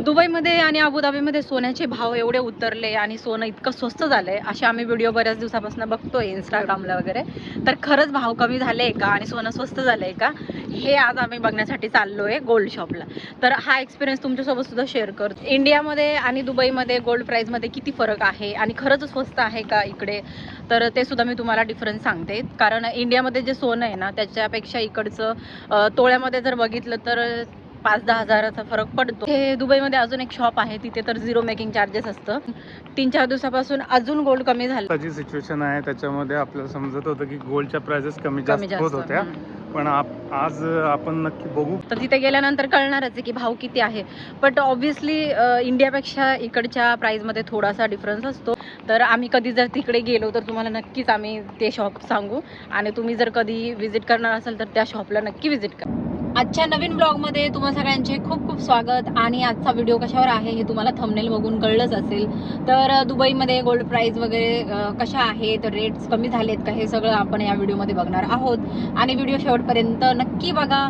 दुबईमध्ये आणि अबुधाबीमध्ये सोन्याचे भाव एवढे उतरले आणि सोनं इतकं स्वस्त झालंय असे आम्ही व्हिडिओ बऱ्याच दिवसापासून बघतोय इंस्टाग्रामला वगैरे. तर खरंच भाव कमी झाले का आणि सोनं स्वस्त झालंय का हे आज आम्ही बघण्यासाठी चाललोय गोल्ड शॉपला. तर हा एक्सपिरियन्स तुमच्यासोबत सुद्धा शेअर करतो. इंडियामध्ये आणि दुबईमध्ये गोल्ड प्राईसमध्ये किती फरक आहे आणि खरंच स्वस्त आहे का इकडे, तर ते सुद्धा मी तुम्हाला डिफरन्स सांगते. कारण इंडियामध्ये जे सोनं आहे ना त्याच्यापेक्षा इकडचं तोळ्यामध्ये जर बघितलं तर 5-10 हजाराचा फरक पडतो. हे दुबईमध्ये अजून एक शॉप आहे, तिथे तर 0 मेकिंग चार्जेस असतं. 3-4 दिवसापासून अजून गोल्ड कमी झालं. त्याची सिच्युएशन आहे त्याच्यामध्ये आपल्याला समजत होतं की गोल्डच्या प्राइसेस कमी जास्त होत होत्या, पण आज आपण नक्की बघू. तर तिथे गेल्यानंतर कळणारच आहे की भाव किती आहे. बट ऑब्व्हियसली इंडियापेक्षा इकडच्या प्राईसमध्ये थोडासा डिफरन्स असतो. तर आम्ही कधी जर तिकडे गेलो तर तुम्हाला नक्कीच आम्ही ते शॉप सांगू आणि तुम्ही जर कधी विजिट करणार असाल तर त्या शॉपला नक्की विजिट करा. आजच्या नवीन ब्लॉगमध्ये तुम्हा सगळ्यांचे खूप खूप स्वागत. आणि आजचा व्हिडिओ कशावर आहे हे तुम्हाला थंबनेल बघून कळलंच असेल. तर दुबईमध्ये गोल्ड प्राईस वगैरे कशा आहेत, रेट्स कमी झालेत का, हे सगळं आपण या व्हिडिओमध्ये बघणार आहोत. आणि व्हिडिओ शेवटपर्यंत नक्की बघा.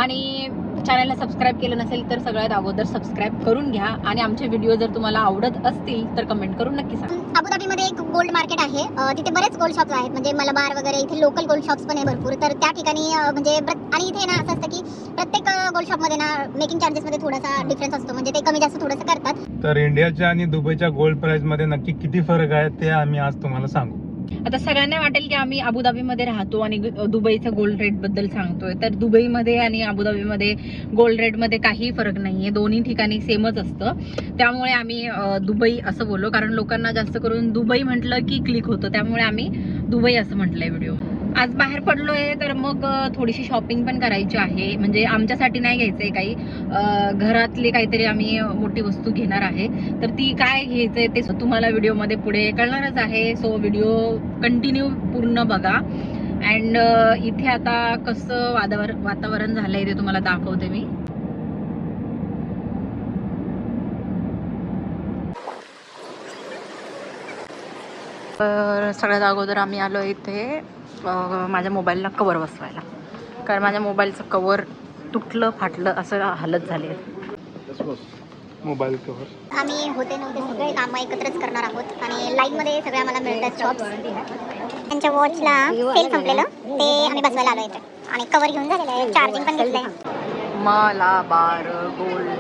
आणि चॅनलला सबस्क्राईब केलं नसेल तर सगळ्यात अगोदर सबस्क्राईब करून घ्या. आणि आमचे व्हिडिओ जर तुम्हाला आवडत असतील तर कमेंट करून नक्की सांगा. अबुधाबीमध्ये एक गोल्ड मार्केट आहे, तिथे बरेच गोल्ड शॉप्स आहेत, म्हणजे मलबार वगैरे इथे लोकल गोल्ड शॉप्स पण आहे भरपूर. तर त्या ठिकाणी म्हणजे आणि इथे ना असं असतं की प्रत्येक गोल्ड शॉपमध्ये ना मेकिंग चार्जेसमध्ये थोडासा डिफरन्स असतो, म्हणजे ते कमी जास्त थोडंसं करतात. तर इंडियाच्या आणि दुबईच्या गोल्ड प्राइस मध्ये नक्की किती फरक आहे ते आम्ही आज तुम्हाला सांगू. आता सगळ्यांना वाटेल की आम्ही अबुधाबीमध्ये राहतो आणि दुबईच्या गोल्ड रेट बद्दल सांगतोय. तर दुबईमध्ये आणि अबुधाबीमध्ये गोल्ड रेटमध्ये काही फरक नाहीये, दोन्ही ठिकाणी सेमच असतं. त्यामुळे आम्ही दुबई असं बोललो, कारण लोकांना जास्त करून दुबई म्हटलं की क्लिक होतं, त्यामुळे आम्ही दुबई असं म्हटलंय व्हिडिओ. आज बाहेर पडलोय तर मग थोडीशी शॉपिंग पण करायची आहे. म्हणजे आमच्यासाठी नाही घ्यायचंय काही, घरातली काहीतरी आम्ही मोठी वस्तू घेणार आहे. तर ती काय घ्यायचंय ते तुम्हाला व्हिडिओमध्ये पुढे कळणारच आहे. सो व्हिडिओ कंटिन्यू पूर्ण बघा. अँड इथे आता कसं वातावरण झालंय ते तुम्हाला दाखवते मी. तर सगळ्यात अगोदर आम्ही आलो इथे माझ्या मोबाईलला कवर बसवायला, कारण माझ्या मोबाईलचं कवर तुटलं फाटलं असं हालत झाली आहे. मोबाईल कवर आम्ही होते नव्हते सगळे कामं एकत्रच करणार आहोत आणि लाईनमध्ये सगळे आम्हाला मिळतात शॉप्स. त्यांच्या वॉचला सेल संपलेलं ते आम्ही बसवायला आलो इथे आणि कवर घेऊन झालेलं आहे, चार्जिंग पण घेतलंय. मलाबार गोल्ड.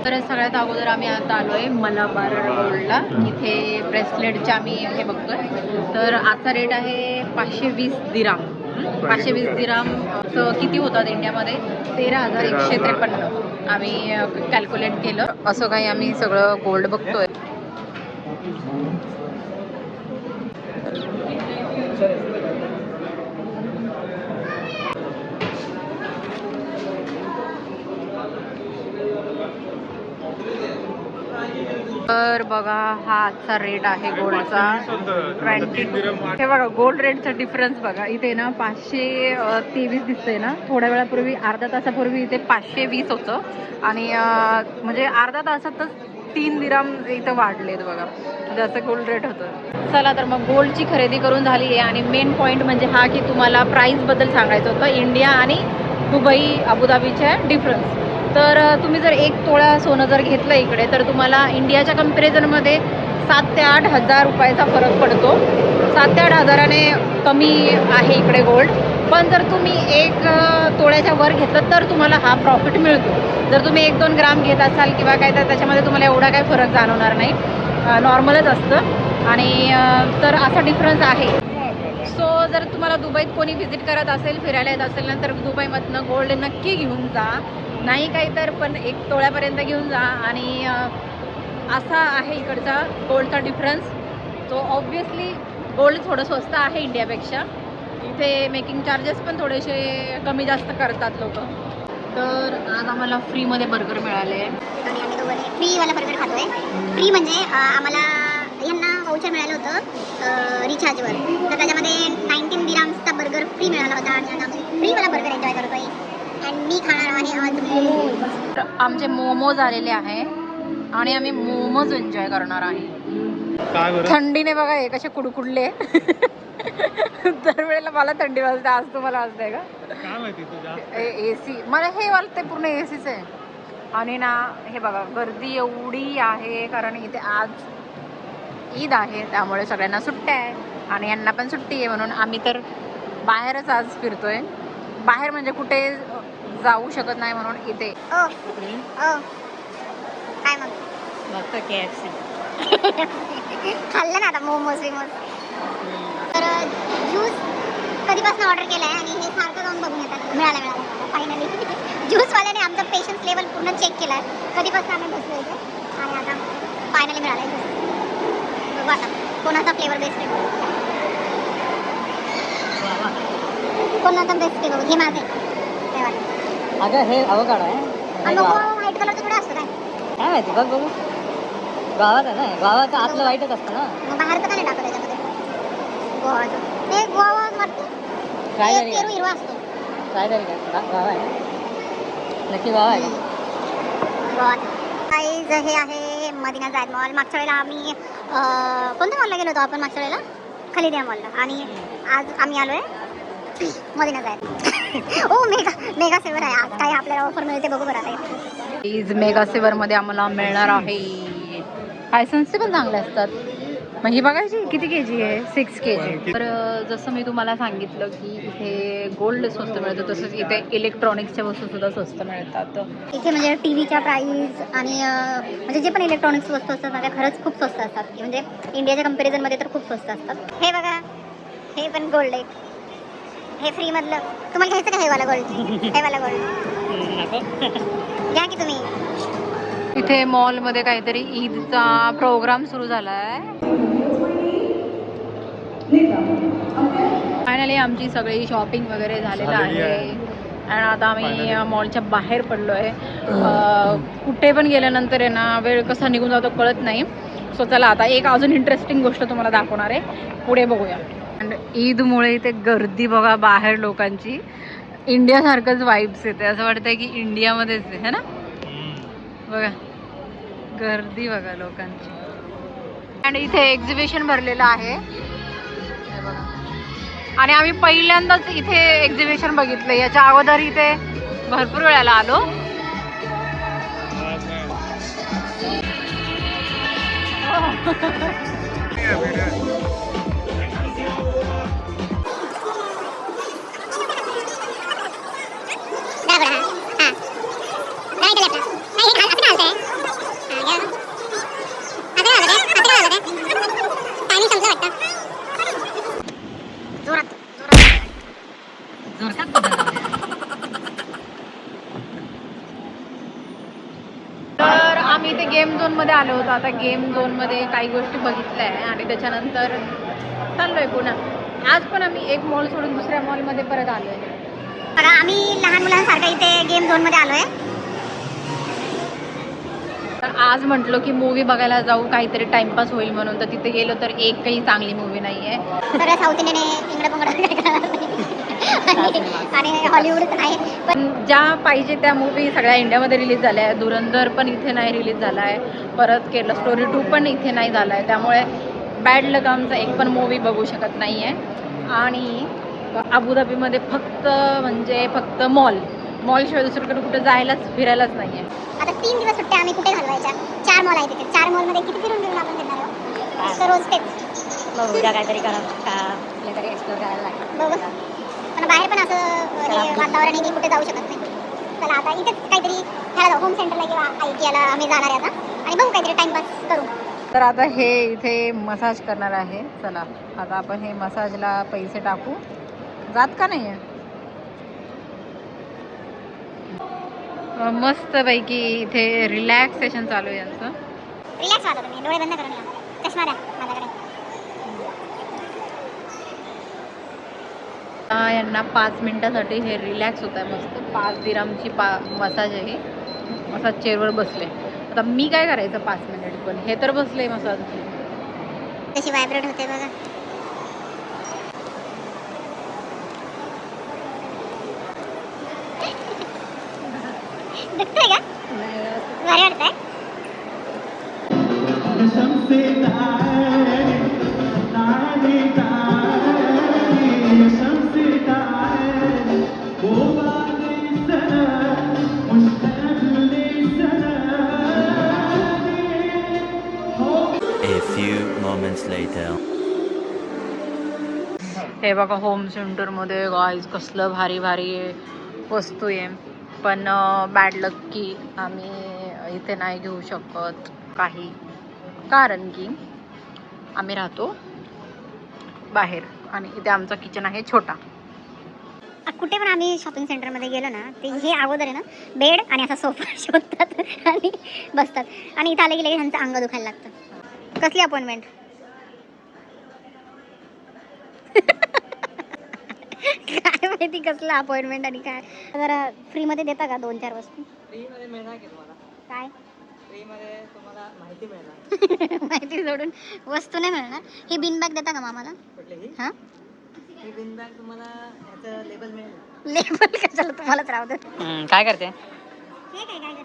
तर सगळ्यात अगोदर आम्ही आता आलोय मलाबार गोल्डला. इथे ब्रेसलेटचे आम्ही हे बघतोय. तर आजचा रेट आहे 520 दिराम. 520 दिराम किती होतात इंडियामध्ये? 13,153 आम्ही कॅल्क्युलेट केलं. असं काही आम्ही सगळं गोल्ड बघतोय. तर बघा हा आजचा रेट आहे गोल्डचा 22. हे बघा गोल्ड रेटचा डिफरन्स बघा. इथे ना 523 दिसतंय ना, थोड्या वेळापूर्वी अर्धा तासापूर्वी इथे 520 होतं आणि म्हणजे अर्धा तासातच 3 दिराम इथं वाढलेत बघा, जसं गोल्ड रेट होतं. चला तर मग गोल्डची खरेदी करून झाली आहे आणि मेन पॉईंट म्हणजे हा की तुम्हाला प्राईसबद्दल सांगायचं होतं, इंडिया आणि दुबई अबुधाबीच्या डिफरन्स. तर तुम्ही जर 1 तोळा सोनं जर घेतलं इकडे तर तुम्हाला इंडियाच्या कंपॅरिझनमध्ये 7 ते 8 हजार रुपयाचा फरक पडतो. 7 ते 8 हजाराने कमी आहे इकडे गोल्ड. पण जर तुम्ही 1 तोळ्याच्या वर घेतलं तर तुम्हाला हा प्रॉफिट मिळतो. जर तुम्ही 1-2 ग्राम घेत असाल किंवा काय तर त्याच्यामध्ये तुम्हाला एवढा काही फरक जाणवणार नाही, नॉर्मलच असतं. आणि तर असा डिफरन्स आहे. सो जर तुम्हाला दुबईत कोणी व्हिजिट करत असेल, फिरायला येत असेल ना, तर दुबईमधनं गोल्ड नक्की घेऊन जा. नाही काही तर पण 1 तोळ्यापर्यंत घेऊन जा. आणि असा आहे इकडचा गोल्डचा डिफरन्स. सो ऑब्व्हियसली गोल्ड थोडं स्वस्त आहे इंडियापेक्षा. इथे मेकिंग चार्जेस पण थोडेसे कमी जास्त करतात लोक. तर आज आम्हाला फ्रीमध्ये बर्गर मिळाले आणि आम्ही दोघांनी फ्रीवाला बर्गर खातोय. फ्री म्हणजे आम्हाला यांना वाउचर मिळालं होतं रिचार्जवर, तर त्याच्यामध्ये 19 दिराम्सचा बर्गर फ्री मिळाला होता आणि आता आम्ही फ्रीवाला बर्गर एन्जॉय करतोय. आणि मी खाणार आहे आज मोमोज. आमचे मोमोज आलेले आहे आणि आम्ही मोमोज एन्जॉय करणार आहे. थंडीने बघा हे कसे कुडकुडले. दरवेळेला मला थंडी वाजते, आज तुम्हाला वाजते का? काय माहिती तुझ्या एसी मला हे वाटते पूर्ण एसीच आहे. आणि ना हे बघा गर्दी एवढी आहे कारण इथे आज ईद आहे त्यामुळे सगळ्यांना सुट्ट्या आहे आणि यांना पण सुट्टी आहे म्हणून आम्ही तर बाहेरच आज फिरतोय. बाहेर म्हणजे कुठे जाऊ शकत नाही म्हणून इथे. ओ ओ काय मग मस्त KFC खाल्लं ना आता मोमोज विमोज. तर ज्यूस कधीपासून ऑर्डर केला आहे आणि हे सारखं जाऊन बघून येतात. मिळाला फायनली. ज्यूसवाल्याने आमचा पेशन्स लेवल पूर्ण चेक केला आहे. कधीपासून आम्ही बसलो इथे आणि आता फायनली मिळाला आहे ज्यूस. बघू आता कोणाचा फ्लेवर बेस्ट आहे. कोणाचा बेस्ट आहे बघू. हे माझं आहे. अगं हे अवकाडो आहे. आणि व्हाईट कलरचं थोडं असतं काय काय माहिती बघ बघू. गावात आहे ना, गावाचं आतलं वाईटच असतं ना. मग बाहेरचं का नाही टाकलं त्याच्यामध्ये गोवाचं. ते गोवा वाटतं काय ते तरी पेरू हिरवा असतो. काय तरी काय गाव आहे नक्की गाव आहे. गाईज हे आहे मदिना जायद मॉल. मागच्या वेळेला आम्ही कोणत्या मॉलला गेलो होतो आपण मागच्या वेळेला? खलिदिया मॉलला. आणि आज आम्ही आलोय मदिना जायद. ओ मेगा मेगा सेवर आहे आज. काय आपल्याला ऑफर मिळते बघू बरं आता. प्लीज मेगा सेवर मध्ये आम्हाला मिळणार आहे. लायसन्सचे पण चांगले असतात. मग ही बघायची किती केजी आहे? 6 kg. तर जसं मी तुम्हाला सांगितलं की इथे गोल्ड स्वस्त मिळतं तसंच इथे इलेक्ट्रॉनिक्सच्या वस्तू सुद्धा स्वस्त मिळतात. इथे म्हणजे टीव्हीच्या प्राईस आणि म्हणजे जे पण इलेक्ट्रॉनिक्स वस्तू असतात ना त्या खरंच खूप स्वस्त असतात. म्हणजे इंडियाच्या कंपॅरिझनमध्ये तर खूप स्वस्त असतात. हे बघा हे पण गोल्ड आहे. हे फ्री मधलं तुम्हाला घ्यायचं का? हे वाला गोल्ड. हे वाला गोल्ड घ्या की तुम्ही. इथे मॉलमध्ये काहीतरी ईदचा प्रोग्राम सुरू झाला आहे. फायनली आमची सगळी शॉपिंग वगैरे झालेलं आहे आणि आता आम्ही मॉलच्या बाहेर पडलो आहे. कुठे पण गेल्यानंतर आहे ना वेळ कसा निघून जातो कळत नाही. सो चला आता एक अजून इंटरेस्टिंग गोष्ट तुम्हाला दाखवणार आहे. पुढे बघूया. आणि ईदमुळे इथे गर्दी बघा बाहेर लोकांची. इंडियासारखंच वाईब्स येते. असं वाटतंय की इंडियामध्येच आहे ना. बघा गर्दी बघा लोकांची. आणि इथे एक्झिबिशन भरलेलं आहे हे बघा. आणि आम्ही पहिल्यांदाच इथे एक्झिबिशन बघितलं. याच्या अगोदर इथे भरपूर वेळाला आलो. तर आम्ही इथे गेम झोनमध्ये आलो होतो. आता गेम झोनमध्ये काही गोष्टी बघितल्या आहे आणि त्याच्यानंतर चाललोय पुन्हा. आज पण आम्ही एक मॉल सोडून दुसऱ्या मॉलमध्ये परत आलो आहे. बघा आम्ही लहान मुलांसारखं इथे गेम झोनमध्ये आलोय. तर आज म्हटलो की मूवी बघायला जाऊ काहीतरी टाइमपास होईल म्हणून. तर तिथे गेलो तर एकही चांगली मूवी नाही आहे. सगळं साऊथ इंडियन इंगडं पंगड आणि हॉलिवूडच आहे. पण ज्या पाहिजे त्या मूवी सगळ्या इंडियामध्ये रिलीज झाल्या आहे. धुरंधर पण इथे नाही रिलीज झाला आहे. परत केरला स्टोरी 2 पण इथे नाही झाला आहे. त्यामुळे बॅड लक आमचा एक पण मूवी बघू शकत नाही आहे. आणि अबुधाबीमध्ये फक्त मॉलशिवाय दुसरीकडे कुठं जायलाच फिरायलाच नाही आहे. आता 3 दिवस सुट्ट्या आम्ही कुठे घालवायच्या? 4 मॉल आहे तिथे. 4 मॉलमध्ये किती फिरून आपण फिरणार आहोत? तर रोज तेच मग उद्या काहीतरी करा काहीतरी एक्सप्लोर करायला लागेल. बघू. पण बाहेर पण असं हे वातावरण आहे की कुठे जाऊ शकत नाही. चला आता इथेच काहीतरी ह्याला जाऊ. होम सेंटरला किंवा IKEAला आम्ही जाणार आहे आता आणि बघू काहीतरी टाइमपास करू. तर आता हे इथे मसाज करणार आहे. चला आता आपण हे मसाजला पैसे टाकू. जात का नाही आहे मस्त पैकी इथे रिलॅक्सेशन चालू आहे यांचं. रिलॅक्स व्हा तुम्ही. डोळे बंद करून या. चष्मा द्या माझ्याकडे. यांना 5 मिनिटासाठी हे रिलॅक्स होत आहे. मस्त 5 दिरामची मसाज आहे. मसाज चेअरवर बसले. आता मी काय करायचं 5 मिनिट. पण हे तर बसले मसाज. कशी व्हायब्रेट होते बघा. दुखतंय का? भारी वाटतंय. moments later. हे बघा होम सेंटरमध्ये गाईज कसलं भारी भारी वस्तू आहे, पण बॅड लक की आम्ही इथे नाही घेऊ शकत काही, कारण की आम्ही राहतो बाहेर आणि इथे आमचा किचन आहे छोटा. कुठे पण आम्ही शॉपिंग सेंटरमध्ये गेलो ना, ते हे अगोदर आहे ना बेड आणि असा सोफा शोधतात आणि बसतात, आणि इथं आले की लगेच ह्यांचं अंग दुखायला लागतं. कसली अपॉइंटमेंट? काय माहिती कसलं अपॉइंटमेंट आणि काय. जरा फ्रीमध्ये देता का 2-4 वस्तू? फ्रीमध्ये मिळणार की तुम्हाला? काय फ्रीमध्ये तुम्हाला माहिती मिळणार. माहिती सोडून वस्तू नाही मिळणार. ही बिन बॅग देता का मग आम्हाला? कुठलीही? हां, ही बिन बॅग तुम्हाला ह्याचं लेबल मिळेल. लेबल कशाला तुम्हालाच राहू दे. काय करते? हे काय करते?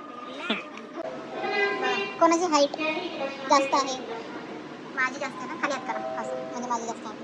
कोणाची हाईट जास्त आहे? माझी जास्त आहे ना, खाली हात करा असं, म्हणजे माझी जास्त आहे.